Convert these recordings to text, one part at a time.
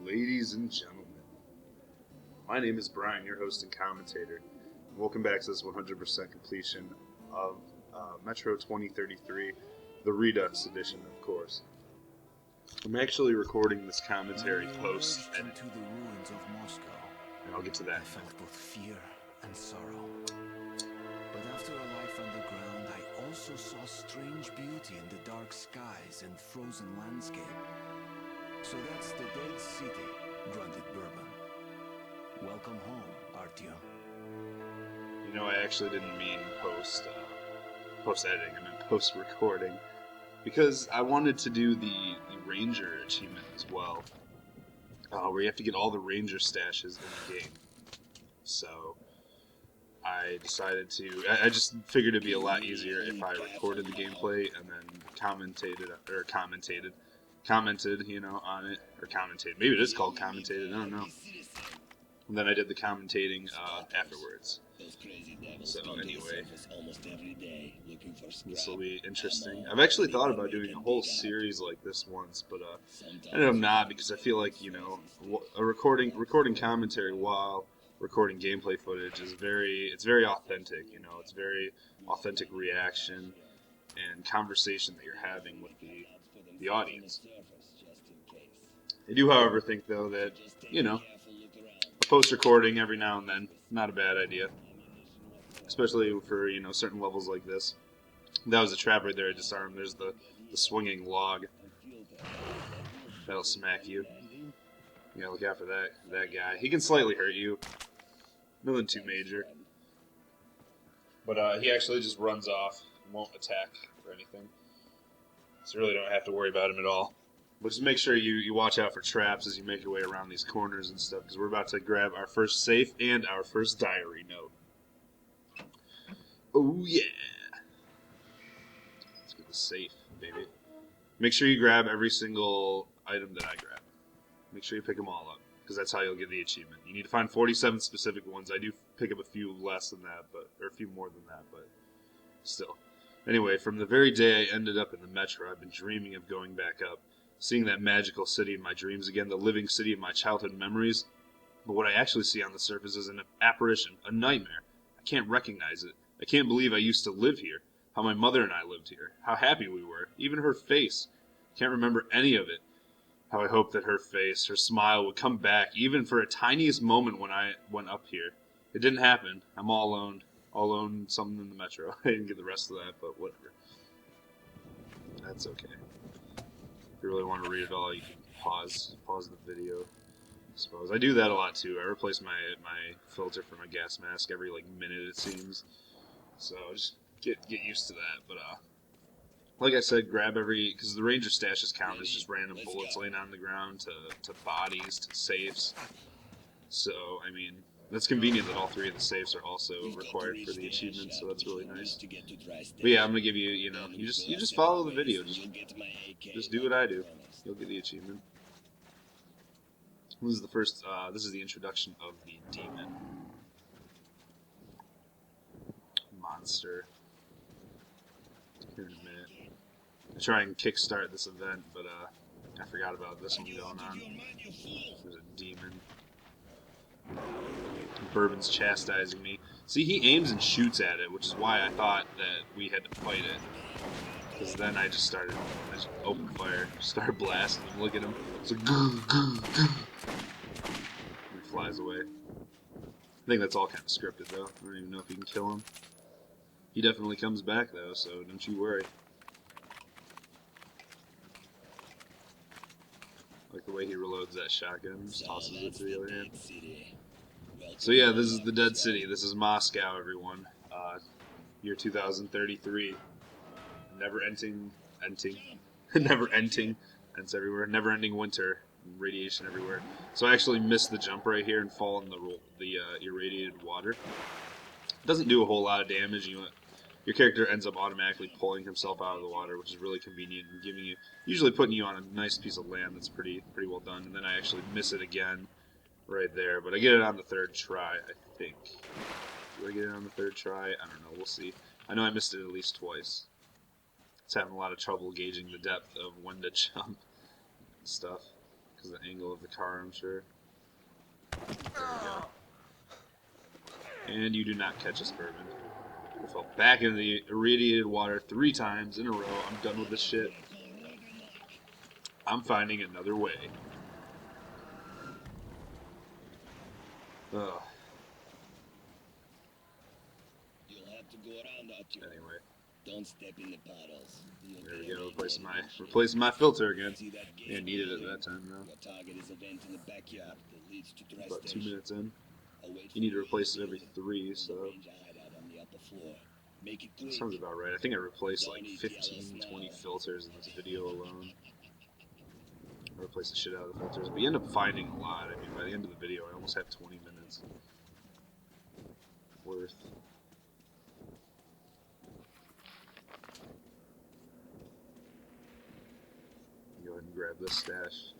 ladies and gentlemen. My name is Brian, your host and commentator. Welcome back to this 100% completion of Metro 2033, the Redux edition, of course. I'm actually recording this commentary post into the ruins of Moscow, and I'll get to that. I felt both fear and sorrow. But after a life underground, I also saw strange beauty in the dark skies and frozen landscape. So that's the dead city, grunted Bourbon. Welcome home, Artyom. You know, I actually didn't mean post editing. I meant post recording, because I wanted to do the Ranger achievement as well, where you have to get all the Ranger stashes in the game. So I decided to. I just figured it'd be a lot easier if I recorded the gameplay and then commented, you know, on it, or commentated. Maybe it is called commentated. I don't know. And then I did the commentating afterwards. So anyway, this will be interesting. I've actually thought about doing a whole series like this once, but I ended up not, because I feel like, you know, recording commentary while recording gameplay footage is very authentic. You know, it's very authentic reaction and conversation that you're having with the audience. I do, however, think though that, you know, post-recording every now and then, not a bad idea. Especially for, you know, certain levels like this. That was a trap right there I disarmed. There's the swinging log. That'll smack you. You gotta look out for that guy. He can slightly hurt you. Nothing too major. But he actually just runs off and won't attack or anything. So you really don't have to worry about him at all. But just make sure you watch out for traps as you make your way around these corners and stuff, because we're about to grab our first safe and our first diary note. Oh yeah! Let's get the safe, baby. Make sure you grab every single item that I grab. Make sure you pick them all up, because that's how you'll get the achievement. You need to find 47 specific ones. I do pick up a few less than that, or a few more than that, but still. Anyway, from the very day I ended up in the Metro, I've been dreaming of going back up. Seeing that magical city in my dreams again, the living city of my childhood memories. But what I actually see on the surface is an apparition, a nightmare. I can't recognize it. I can't believe I used to live here. How my mother and I lived here. How happy we were. Even her face. Can't remember any of it. How I hoped that her face, her smile would come back, even for a tiniest moment when I went up here. It didn't happen. I'm all alone. All alone, something in the Metro. I didn't get the rest of that, but whatever. That's okay. If you really want to read it all, you can pause the video, I suppose. I do that a lot too. I replace my filter for my gas mask every minute, it seems. So just get used to that. But like I said, grab because the Ranger stashes count as just random bullets laying on the ground to bodies, to safes. So I mean, that's convenient that all three of the safes are also required for the achievement, so that's really nice. But yeah, I'm gonna give you, you know, you just follow the video, just do what I do. You'll get the achievement. This is the first. This is the introduction of the demon monster. Here in a minute. I try and kickstart this event, but I forgot about this one going on. There's a demon. Bourbon's chastising me. See, he aims and shoots at it, which is why I thought that we had to fight it. Because then I just opened fire, started blasting him. Look at him. It's like, goo, goo, goo. He flies away. I think that's all kind of scripted, though. I don't even know if you can kill him. He definitely comes back, though, so don't you worry. I like the way he reloads that shotgun, just tosses it to the other hand. So yeah, this is the Dead City. This is Moscow, everyone. Year 2033. Never-ending, ends everywhere. Never-ending winter, radiation everywhere. So I actually missed the jump right here and fall in the irradiated water. It doesn't do a whole lot of damage. Your character ends up automatically pulling himself out of the water, which is really convenient and usually putting you on a nice piece of land that's pretty well done. And then I actually miss it again right there, but I get it on the third try, I think. Do I get it on the third try? I don't know. We'll see. I know I missed it at least twice. It's having a lot of trouble gauging the depth of when to jump and stuff. Because of the angle of the car, I'm sure. There we go. And you do not catch us, Bourbon. I fell back into the irradiated water 3 times in a row. I'm done with this shit. I'm finding another way. Ugh. You'll have to go around out here. Anyway, Don't step in the puddles. there we go. Replacing my filter again. See that gate Yeah, needed it there? that time though. Your target is a vent in the backyard that leads to dry About 2 station. minutes in. I'll wait You need to for replace it here every to 3, and so arrange a hideout on the upper floor. Make it quick. sounds about right. I think I replaced Don't like eat 15, yellow 20 snow. filters in this video alone. I replaced the shit out of the filters, but you end up finding a lot. I mean, by the end of the video, I almost have 20 minutes worth. Go ahead and grab this stash.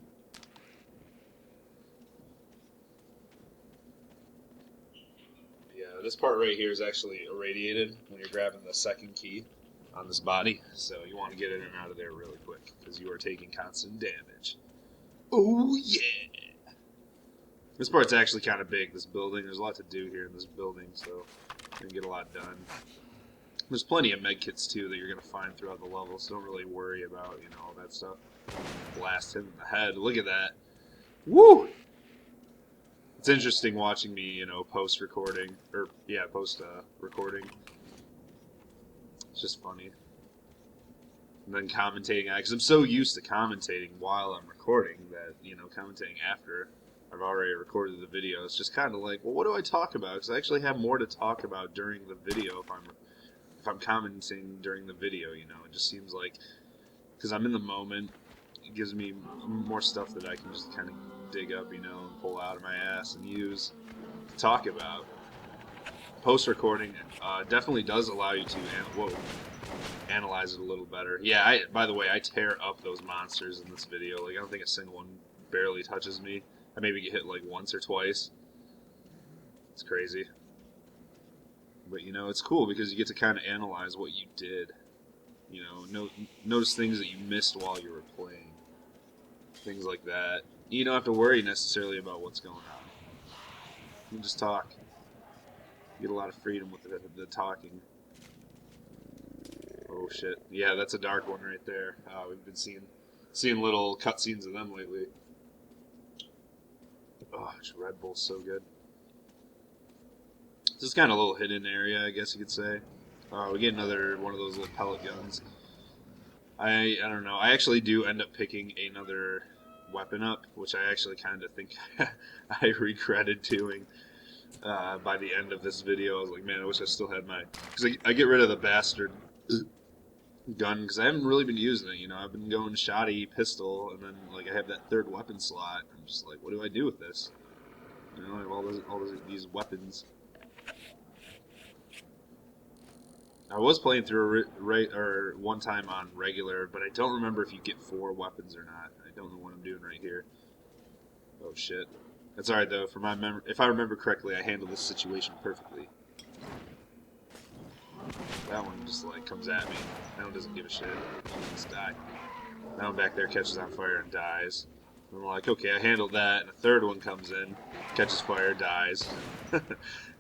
Yeah, this part right here is actually irradiated when you're grabbing the second key on this body, so you want to get in and out of there really quick because you are taking constant damage. Oh yeah! This part's actually kind of big, this building. There's a lot to do here in this building, so you can get a lot done. There's plenty of medkits too that you're going to find throughout the level, so don't really worry about, you know, all that stuff. Blast him in the head. Look at that. Woo! It's interesting watching me, you know, post-recording. Post-recording. It's just funny. And then commentating, because I'm so used to commentating while I'm recording that, you know, commentating after I've already recorded the video, it's just kind of like, well, what do I talk about? Because I actually have more to talk about during the video if I'm commenting during the video, you know. It just seems like, because I'm in the moment, it gives me more stuff that I can just kind of dig up, you know, and pull out of my ass and use to talk about. Post-recording definitely does allow you to analyze it a little better. Yeah, by the way, I tear up those monsters in this video. Like, I don't think a single one barely touches me. I maybe get hit like once or twice. It's crazy. But, you know, it's cool because you get to kind of analyze what you did. You know, notice things that you missed while you were playing. Things like that. You don't have to worry necessarily about what's going on. You can just talk. You get a lot of freedom with the talking. Oh shit! Yeah, that's a dark one right there. We've been seeing little cutscenes of them lately. Oh, Red Bull's so good. This is kind of a little hidden area, I guess you could say. We get another one of those little pellet guns. I don't know. I actually do end up picking another weapon up, which I actually kind of think I regretted doing by the end of this video. I was like, man, I wish I still had my... Because I get rid of the bastard gun, because I haven't really been using it, you know. I've been going shoddy, pistol, and then, like, I have that third weapon slot. I'm just like, what do I do with this? You know, I have all these weapons. I was playing through one time on regular, but I don't remember if you get 4 weapons or not. I don't know what I'm doing right here. Oh shit. That's alright though. If I remember correctly, I handled this situation perfectly. That one just like comes at me. That one doesn't give a shit. Just die. That one back there catches on fire and dies. And I'm like, okay, I handled that. And a third one comes in, catches fire, dies.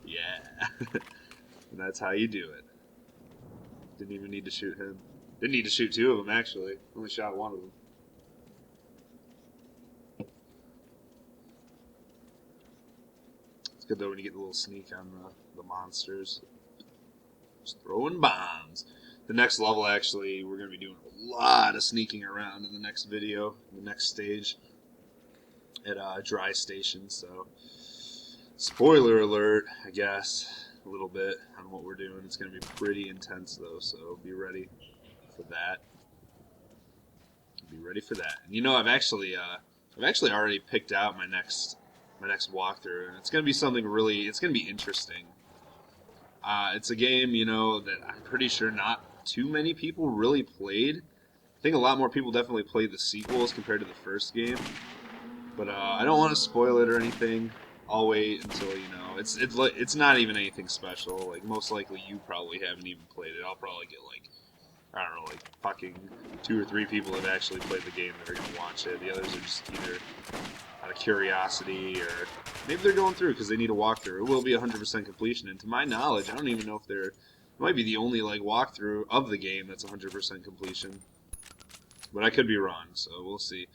Yeah. And that's how you do it. Didn't even need to shoot him. Didn't need to shoot 2 of them, actually. Only shot 1 of them. It's good, though, when you get the little sneak on the monsters. Just throwing bombs. The next level, actually, we're going to be doing a lot of sneaking around in the next video, the next stage, at Dry Station, so... Spoiler alert, I guess. A little bit on what we're doing. It's going to be pretty intense though, so be ready for that. Be ready for that. And you know, I've actually already picked out my next walkthrough, and it's going to be something really. It's going to be interesting. It's a game, you know, that I'm pretty sure not too many people really played. I think a lot more people definitely played the sequels compared to the first game. But I don't want to spoil it or anything. I'll wait until, you know, it's not even anything special. Like, most likely you probably haven't even played it. I'll probably get like I don't know, like fucking 2 or 3 people have actually played the game that are gonna watch it. The others are just either out of curiosity or maybe they're going through because they need a walkthrough. It will be 100% completion, and to my knowledge, I don't even know if they're. It might be the only like walkthrough of the game that's 100% completion, but I could be wrong. So we'll see.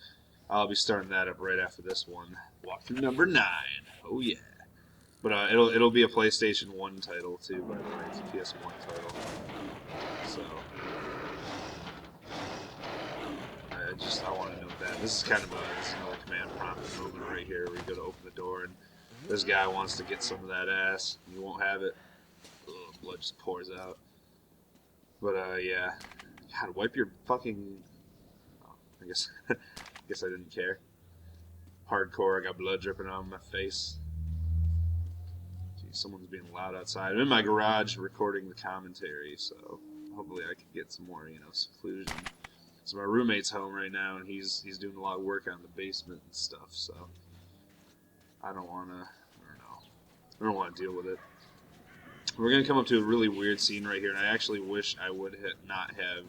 I'll be starting that up right after this one. Walkthrough number 9. Oh yeah. But it'll be a PlayStation 1 title too, by the way. It's a PS1 title. So I want to note that this is kind of this another command prompt moment right here where you go to open the door and this guy wants to get some of that ass. You won't have it. Ugh, blood just pours out. But yeah, God, wipe your fucking. Oh, I guess I didn't care. Hardcore. I got blood dripping on my face. Someone's being loud outside. I'm in my garage recording the commentary, so hopefully I can get some more, seclusion. So my roommate's home right now, and he's doing a lot of work on the basement and stuff. So I don't want to. I don't want to deal with it. We're gonna come up to a really weird scene right here, and I actually wish I would not have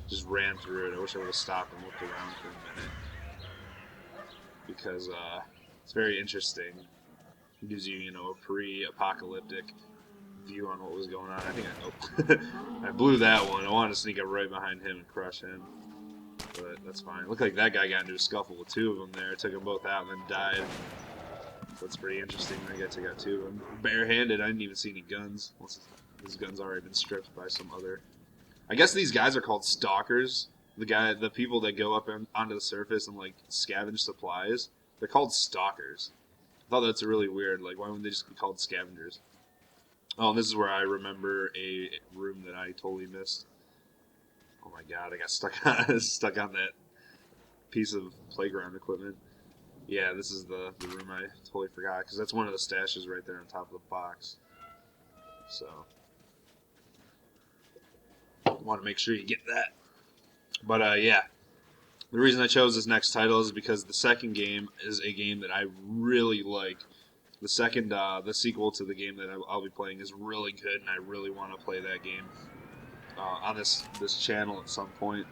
just ran through it. I wish I would have stopped and looked around for a minute because it's very interesting. It gives you, a pre-apocalyptic view on what was going on. I think I blew that one. I wanted to sneak up right behind him and crush him, but that's fine. It looked like that guy got into a scuffle with 2 of them there. Took them both out and then died. So that's pretty interesting. That guy took out 2 of them. Barehanded. I didn't even see any guns. His gun's already been stripped by some other. I guess these guys are called stalkers. The people that go up onto the surface and like scavenge supplies. They're called stalkers. I thought that's really weird. Like, why wouldn't they just be called scavengers? Oh, and this is where I remember a room that I totally missed. Oh my god, I got stuck on that piece of playground equipment. Yeah, this is the room I totally forgot, because that's one of the stashes right there on top of the box. So, want to make sure you get that. But, yeah. The reason I chose this next title is because the second game is a game that I really like. The sequel to the game that I'll be playing is really good, and I really want to play that game on this channel at some point.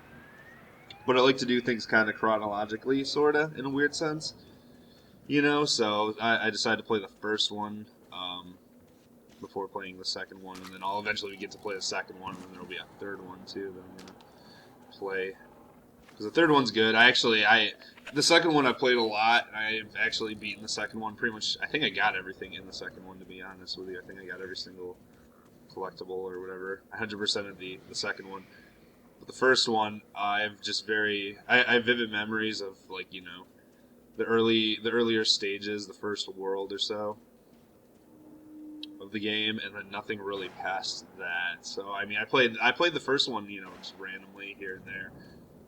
But I like to do things kind of chronologically, sorta, in a weird sense. So I decided to play the first one before playing the second one, and then I'll eventually get to play the second one, and then there'll be a third one too that I'm gonna play. Because the third one's good. The second one I played a lot, and I've actually beaten the second one pretty much. I think I got everything in the second one, to be honest with you. I think I got every single collectible or whatever. 100% of the second one. But the first one, I have vivid memories of, like, the earlier stages, the first world or so of the game, and then nothing really past that. So, I mean, I played the first one, just randomly here and there.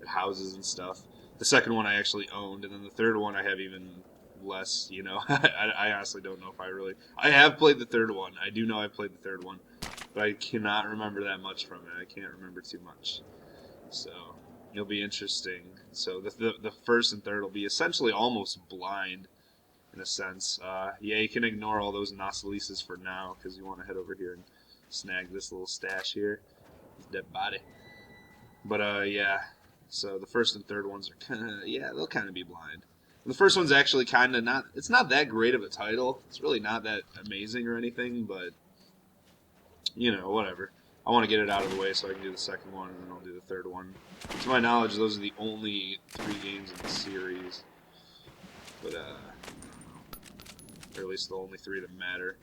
Houses and stuff. The second one I actually owned, and then the third one I have even less. I honestly don't know if I have played the third one. I do know I played the third one, but I cannot remember that much from it. I can't remember too much. So it'll be interesting. So the first and third will be essentially almost blind in a sense. Yeah, you can ignore all those Nosalises for now because you want to head over here and snag this little stash here. This dead body. But yeah. So the first and third ones are they'll kind of be blind. And the first one's actually kind of not. It's not that great of a title. It's really not that amazing or anything, but whatever. I want to get it out of the way so I can do the second one, and then I'll do the third one. To my knowledge, those are the only 3 games in the series. But or at least the only 3 that matter.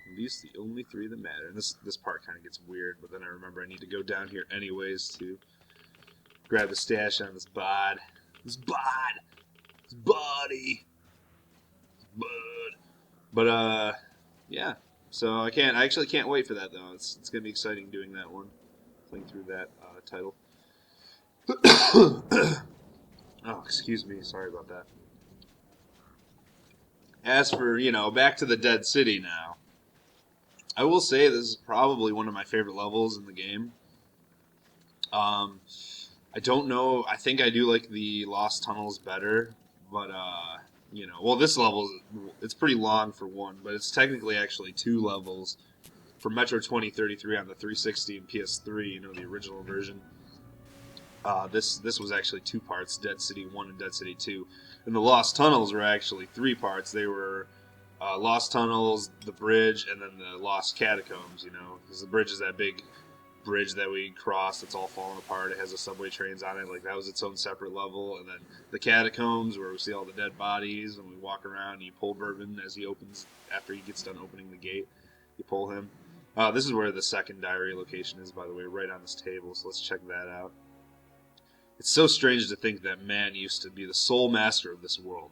At least the only 3 that matter. And this part kind of gets weird, but then I remember I need to go down here anyways to grab the stash on this bod. This bod! This body! This bud. But, yeah. So I actually can't wait for that, though. It's going to be exciting doing that one. Playing through that title. Oh, excuse me. Sorry about that. As for, back to the Dead City now. I will say this is probably one of my favorite levels in the game. I don't know. I think I do like the Lost Tunnels better, but well, this level it's pretty long for one, but it's technically actually 2 levels for Metro 2033 on the 360 and PS3, you know, the original version. This was actually 2 parts, Dead City 1 and Dead City 2. And the Lost Tunnels were actually 3 parts. They were Lost Tunnels, the bridge, and then the Lost Catacombs, you know. Because the bridge is that big bridge that we crossed that's all falling apart. It has the subway trains on it. Like, that was its own separate level. And then the Catacombs, where we see all the dead bodies, and we walk around, and you pull Bourbon as he opens, after he gets done opening the gate. You pull him. This is where the second diary location is, by the way, right on this table, so let's check that out. It's so strange to think that man used to be the sole master of this world.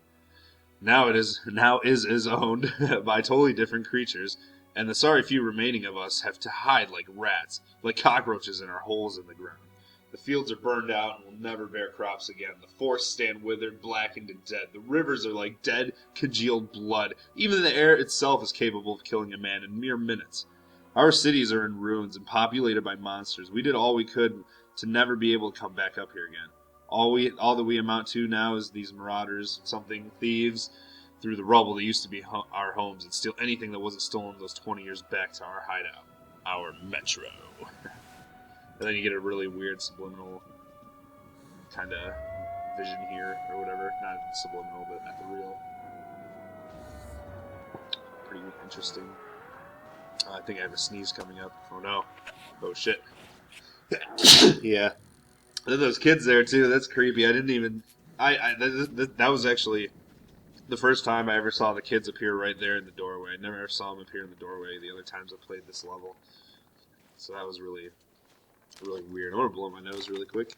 Now is owned by totally different creatures, and the sorry few remaining of us have to hide like rats, like cockroaches in our holes in the ground. The fields are burned out and will never bear crops again. The forests stand withered, blackened, and dead. The rivers are like dead, congealed blood. Even the air itself is capable of killing a man in mere minutes. Our cities are in ruins and populated by monsters. We did all we could to never be able to come back up here again. All that we amount to now is these marauders, thieves, through the rubble that used to be our homes, and steal anything that wasn't stolen those 20 years back to our hideout, our metro. And then you get a really weird subliminal kind of vision here, or whatever. Not subliminal, but at the real. Pretty interesting. I think I have a sneeze coming up. Oh no. Oh shit. Yeah. And then those kids there too. That's creepy. I didn't even. That was actually the first time I ever saw the kids appear right there in the doorway. I never ever saw them appear in the doorway the other times I played this level. So that was really, really weird. I want to blow my nose really quick.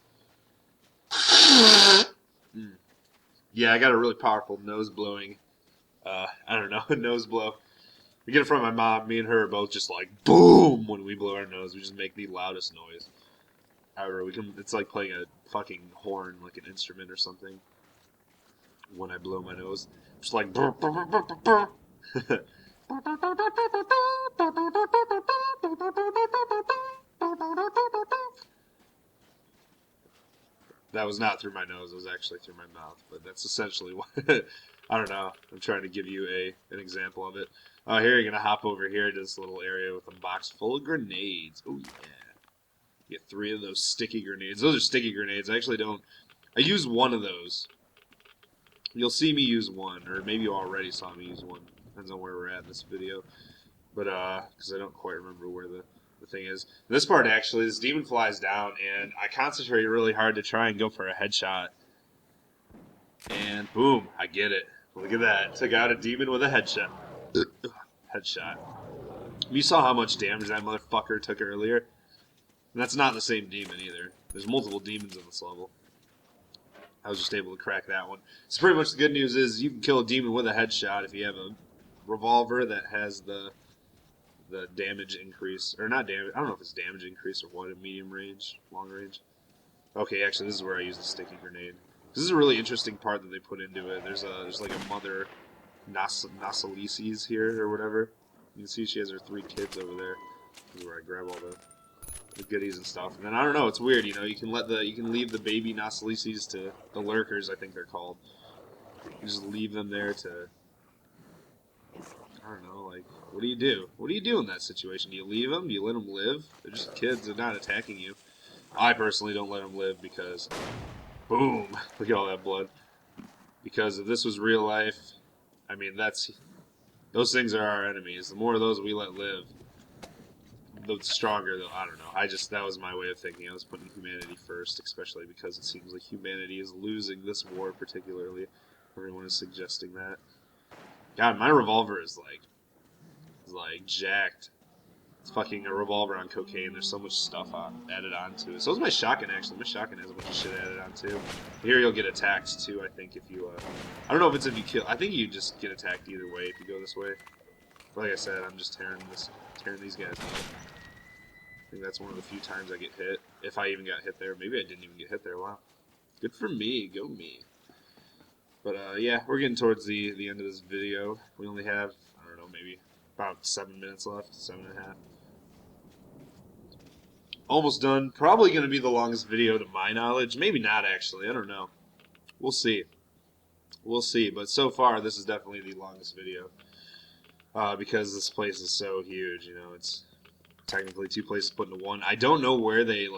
Yeah, I got a really powerful nose blowing. I don't know, nose blow. We get it from my mom. Me and her are both just like boom when we blow our nose. We just make the loudest noise. However, it's like playing a fucking horn, like an instrument or something. When I blow my nose, just like. Burr, burr, burr, burr, burr, burr. That was not through my nose. It was actually through my mouth. But that's essentially what. I don't know. I'm trying to give you an example of it. Oh, here you're gonna hop over here to this little area with a box full of grenades. Oh yeah. Get 3 of those sticky grenades. Those are sticky grenades. I actually don't. I use one of those. You'll see me use one, or maybe you already saw me use one. Depends on where we're at in this video. But, because I don't quite remember where the thing is. This part, actually, this demon flies down, and I concentrate really hard to try and go for a headshot. And, boom, I get it. Look at that. Took out a demon with a headshot. Headshot. You saw how much damage that motherfucker took earlier? And that's not the same demon, either. There's multiple demons in this level. I was just able to crack that one. So pretty much the good news is you can kill a demon with a headshot if you have a revolver that has the damage increase. Or not damage, I don't know if it's damage increase or what, in medium range, long range. Okay, actually this is where I use the sticky grenade. This is a really interesting part that they put into it. There's like a mother Nasalices here, or whatever. You can see she has her 3 kids over there. This is where I grab all the goodies and stuff. And then I don't know, it's weird, you know, you can leave the baby Nasalices to the lurkers, I think they're called. You just leave them there to, I don't know, like, what do you do? What do you do in that situation? Do you leave them? Do you let them live? They're just kids, they're not attacking you. I personally don't let them live because, boom, look at all that blood. Because if this was real life, I mean, those things are our enemies. The more of those we let live, the stronger, though. I don't know. That was my way of thinking. I was putting humanity first, especially because it seems like humanity is losing this war, particularly. Everyone is suggesting that. God, my revolver is like jacked. It's fucking a revolver on cocaine. There's so much stuff added onto it. So is my shotgun, actually. My shotgun has a bunch of shit added onto it. Here you'll get attacked, too, I think, if you, I don't know if it's if you kill. I think you just get attacked either way if you go this way. But like I said, I'm just tearing these guys up. I think that's one of the few times I get hit. If I even got hit there. Maybe I didn't even get hit there. Wow. Good for me. Go me. But, yeah, we're getting towards the end of this video. We only have, I don't know, maybe about 7 minutes left. 7.5. Almost done. Probably going to be the longest video to my knowledge. Maybe not, actually. I don't know. We'll see. We'll see. But so far, this is definitely the longest video. Because this place is so huge, you know. It's technically 2 places put into 1. I don't know where they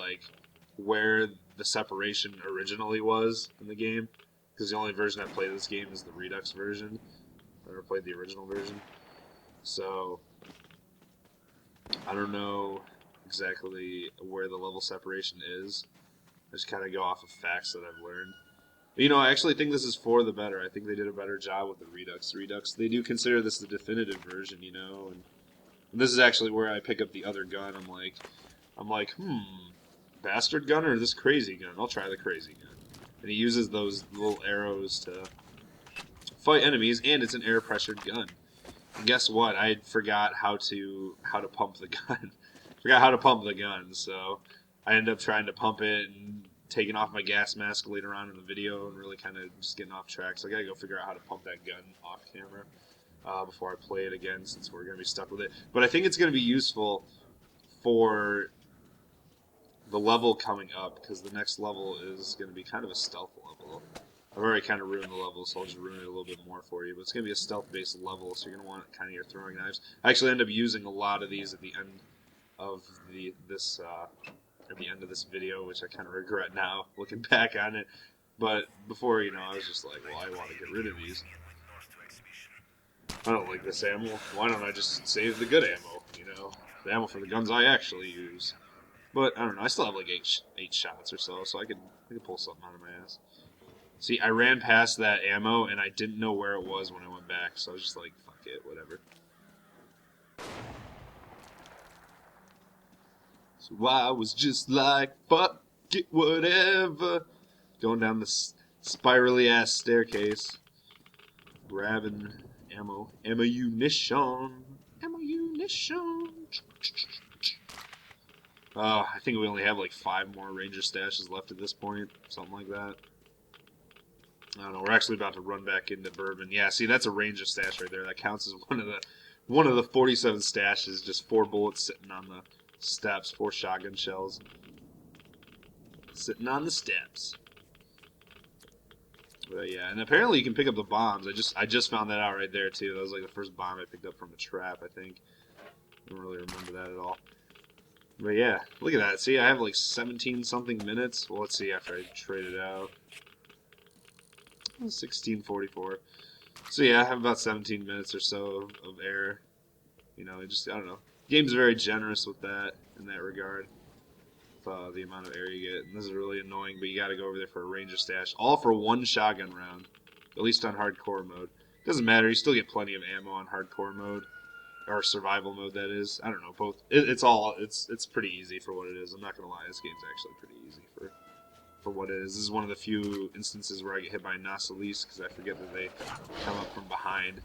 where the separation originally was in the game, because the only version I played of this game is the Redux version. I never played the original version, so I don't know exactly where the level separation is. I just kind of go off of facts that I've learned. You know, I actually think this is for the better. I think they did a better job with the Redux. They do consider this the definitive version, you know, and this is actually where I pick up the other gun. I'm like, bastard gun or this crazy gun? I'll try the crazy gun. And he uses those little arrows to fight enemies, and it's an air pressured gun. And guess what? I forgot how to pump the gun. Forgot how to pump the gun, so I ended up trying to pump it and taking off my gas mask later on in the video and really kind of just getting off track. So I gotta go figure out how to pump that gun off camera before I play it again, since we're gonna be stuck with it. But I think it's gonna be useful for the level coming up, because the next level is gonna be kind of a stealth level. I've already kind of ruined the level, so I'll just ruin it a little bit more for you. But it's going to be a stealth-based level, so you're going to want kind of your throwing knives. I actually end up using a lot of these at the end of this video, which I kind of regret now, looking back on it. But before, you know, I was just like, well, I want to get rid of these. I don't like this ammo. Why don't I just save the good ammo, you know? The ammo for the guns I actually use. But, I don't know, I still have like 8 shots or so I could pull something out of my ass. See, I ran past that ammo, and I didn't know where it was when I went back, so I was just like, fuck it, whatever. So I was just like, fuck it, whatever. Going down this spirally-ass staircase, grabbing ammunition. I think we only have like 5 more ranger stashes left at this point, something like that. I don't know. We're actually about to run back into Bourbon. Yeah, see, that's a ranger stash right there. That counts as one of the 47 stashes. Just 4 bullets sitting on the steps. 4 shotgun shells sitting on the steps. But yeah, and apparently you can pick up the bombs. I just found that out right there too. That was like the first bomb I picked up from a trap, I think. I don't really remember that at all. But yeah, look at that. See, I have like 17 something minutes. Well, let's see after I trade it out. 16:44. So yeah, I have about 17 minutes or so of air. You know, I don't know. Game's very generous with that in that regard. With, the amount of air you get, and this is really annoying. But you got to go over there for a ranger stash, all for 1 shotgun round. At least on hardcore mode. Doesn't matter. You still get plenty of ammo on hardcore mode, or survival mode. That is. I don't know. Both. It's pretty easy for what it is. I'm not gonna lie. This game's actually pretty easy for what it is. This is one of the few instances where I get hit by Nasalis because I forget that they come up from behind,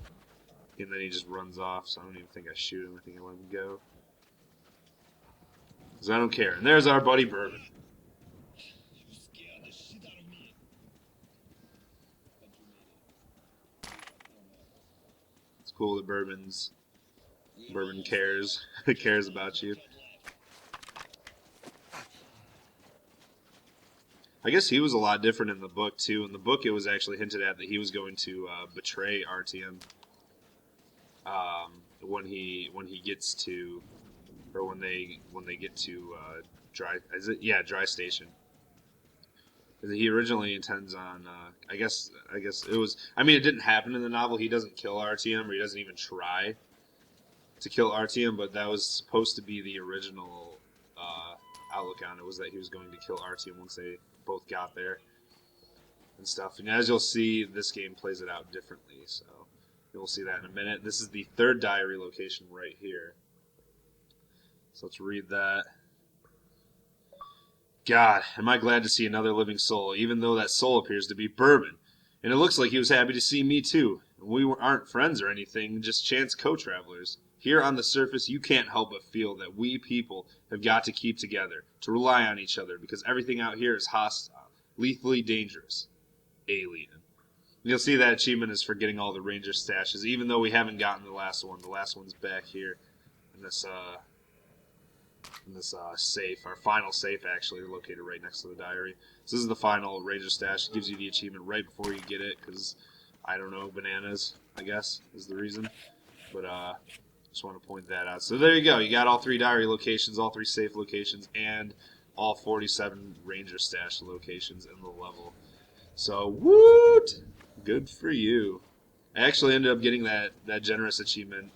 and then he just runs off, so I don't even think I shoot him. I think I let him go. Because I don't care. And there's our buddy Bourbon. You scared the shit out of me. It's cool that Bourbon cares. cares about you. I guess he was a lot different in the book too. In the book, it was actually hinted at that he was going to betray RTM when he gets to, or when they get to Dry Station. He originally intends on. I guess it was. I mean, it didn't happen in the novel. He doesn't kill RTM, or he doesn't even try to kill RTM. But that was supposed to be the original outlook on it. Was that he was going to kill RTM once they both got there and stuff. And as you'll see, this game plays it out differently. So you'll see that in a minute. This is the 3rd diary location right here. So let's read that. God, am I glad to see another living soul, even though that soul appears to be Bourbon. And it looks like he was happy to see me too. We aren't friends or anything, just chance co-travelers. Here on the surface, you can't help but feel that we people have got to keep together, to rely on each other, because everything out here is hostile, lethally dangerous. Alien. You'll see that achievement is for getting all the ranger stashes, even though we haven't gotten the last one. The last one's back here in this safe. Our final safe, actually, located right next to the diary. So this is the final ranger stash. It gives you the achievement right before you get it, because, I don't know, bananas, I guess, is the reason. But, Just want to point that out. So there you go. You got all 3 diary locations, all 3 safe locations, and all 47 ranger stash locations in the level. So, woot! Good for you. I actually ended up getting that generous achievement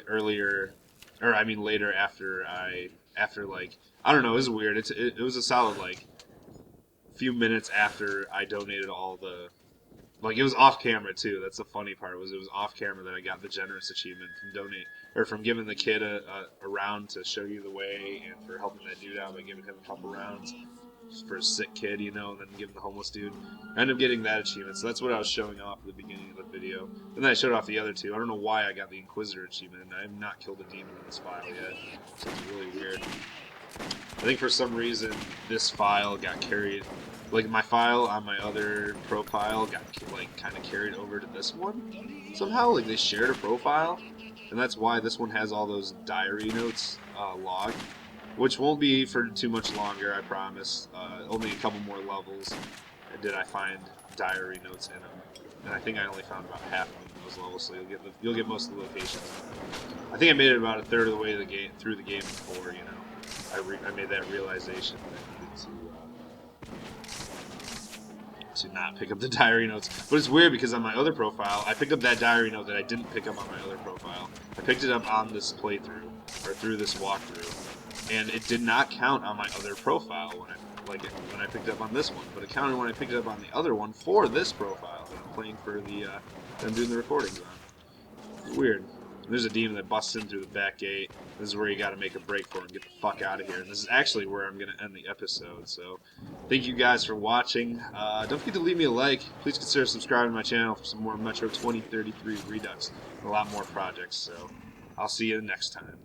earlier, or I mean later after like, I don't know, it was weird. It was a solid like few minutes after I donated all the, like, it was off camera too. That's the funny part, was it was off camera that I got the generous achievement from giving the kid a round to show you the way, and for helping that dude out by giving him a couple rounds for a sick kid, you know, and then giving the homeless dude. I ended up getting that achievement, so that's what I was showing off at the beginning of the video. And then I showed off the other 2. I don't know why I got the Inquisitor achievement, and I have not killed a demon in this file yet, so it's really weird. I think for some reason this file got carried, like my file on my other profile got like kind of carried over to this one somehow. Like they shared a profile, and that's why this one has all those diary notes logged, which won't be for too much longer, I promise. Only a couple more levels did I find diary notes in them, and I think I only found about half of them in those levels, so you'll get most of the locations. I think I made it about a third of the way through the game before, you know, I made that realization that I needed to not pick up the diary notes. But it's weird because on my other profile, I picked up that diary note that I didn't pick up on my other profile. I picked it up on this playthrough, or through this walkthrough, and it did not count on my other profile when I picked it up on this one, but it counted when I picked it up on the other one for this profile that I'm playing for that I'm doing the recordings on. It's weird. There's a demon that busts in through the back gate. This is where you got to make a break for and get the fuck out of here. And this is actually where I'm going to end the episode. So, thank you guys for watching. Don't forget to leave me a like. Please consider subscribing to my channel for some more Metro 2033 Redux and a lot more projects. So, I'll see you next time.